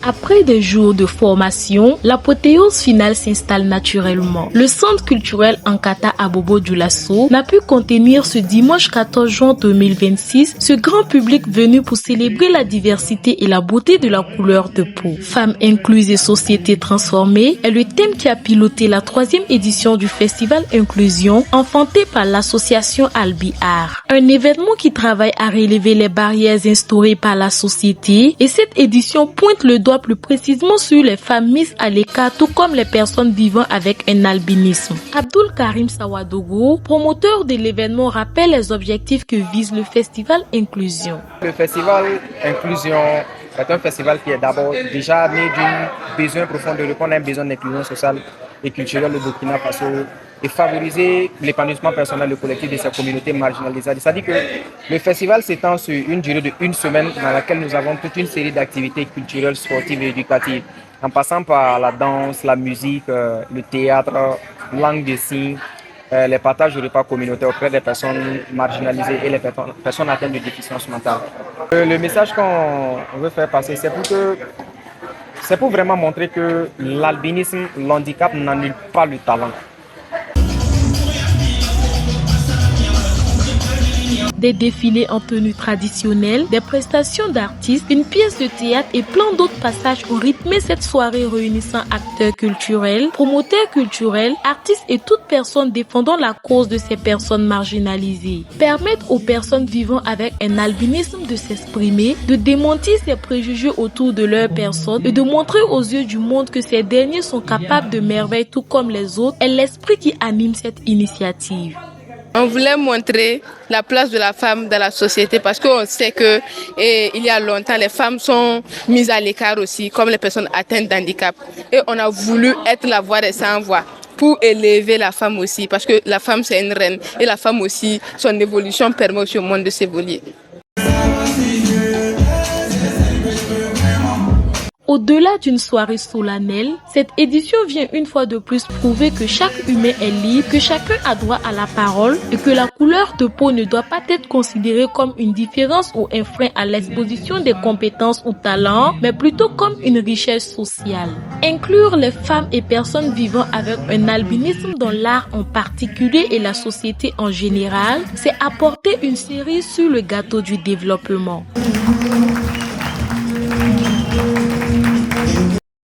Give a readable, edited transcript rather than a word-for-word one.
Après des jours de formation, l'apothéose finale s'installe naturellement. Le centre culturel Ankata Abobo Dioulasso n'a pu contenir ce dimanche 14 juin 2026 ce grand public venu pour célébrer la diversité et la beauté de la couleur de peau. Femmes incluses et société transformée est le thème qui a piloté la 3e édition du festival Inclusion, enfanté par l'association Albi Art. Un événement qui travaille à relever les barrières instaurées par la société, et cette édition pointe le doigt plus précisément sur les femmes mises à l'écart, tout comme les personnes vivant avec un albinisme. Abdul Karim Sawadogo, promoteur de l'événement, rappelle les objectifs que vise le festival Inclusion. Le festival Inclusion est un festival qui est d'abord déjà né d'un besoin profond de répondre à un besoin d'inclusion sociale et culturelle au Burkina Faso et favoriser l'épanouissement personnel et collectif de ces communautés marginalisées. C'est-à-dire que le festival s'étend sur une durée de 1 semaine dans laquelle nous avons toute une série d'activités culturelles, sportives et éducatives, en passant par la danse, la musique, le théâtre, langue de signes, les partages de repas communautaires auprès des personnes marginalisées et les personnes atteintes de déficience mentale. Le message qu'on veut faire passer, c'est pour vraiment montrer que l'albinisme, l'handicap n'annule pas le talent. Des défilés en tenue traditionnelle, des prestations d'artistes, une pièce de théâtre et plein d'autres passages ont rythmé cette soirée réunissant acteurs culturels, promoteurs culturels, artistes et toute personne défendant la cause de ces personnes marginalisées. Permettre aux personnes vivant avec un albinisme de s'exprimer, de démentir ces préjugés autour de leur personne et de montrer aux yeux du monde que ces derniers sont capables de merveilles tout comme les autres est l'esprit qui anime cette initiative. On voulait montrer la place de la femme dans la société parce qu'on sait que il y a longtemps, les femmes sont mises à l'écart aussi, comme les personnes atteintes d'handicap. Et on a voulu être la voix des sans voix pour élever la femme aussi, parce que la femme c'est une reine et la femme aussi, son évolution permet aussi au monde de s'évoluer. Au-delà d'une soirée solennelle, cette édition vient une fois de plus prouver que chaque humain est libre, que chacun a droit à la parole et que la couleur de peau ne doit pas être considérée comme une différence ou un frein à l'exposition des compétences ou talents, mais plutôt comme une richesse sociale. Inclure les femmes et personnes vivant avec un albinisme dans l'art en particulier et la société en général, c'est apporter une cerise sur le gâteau du développement.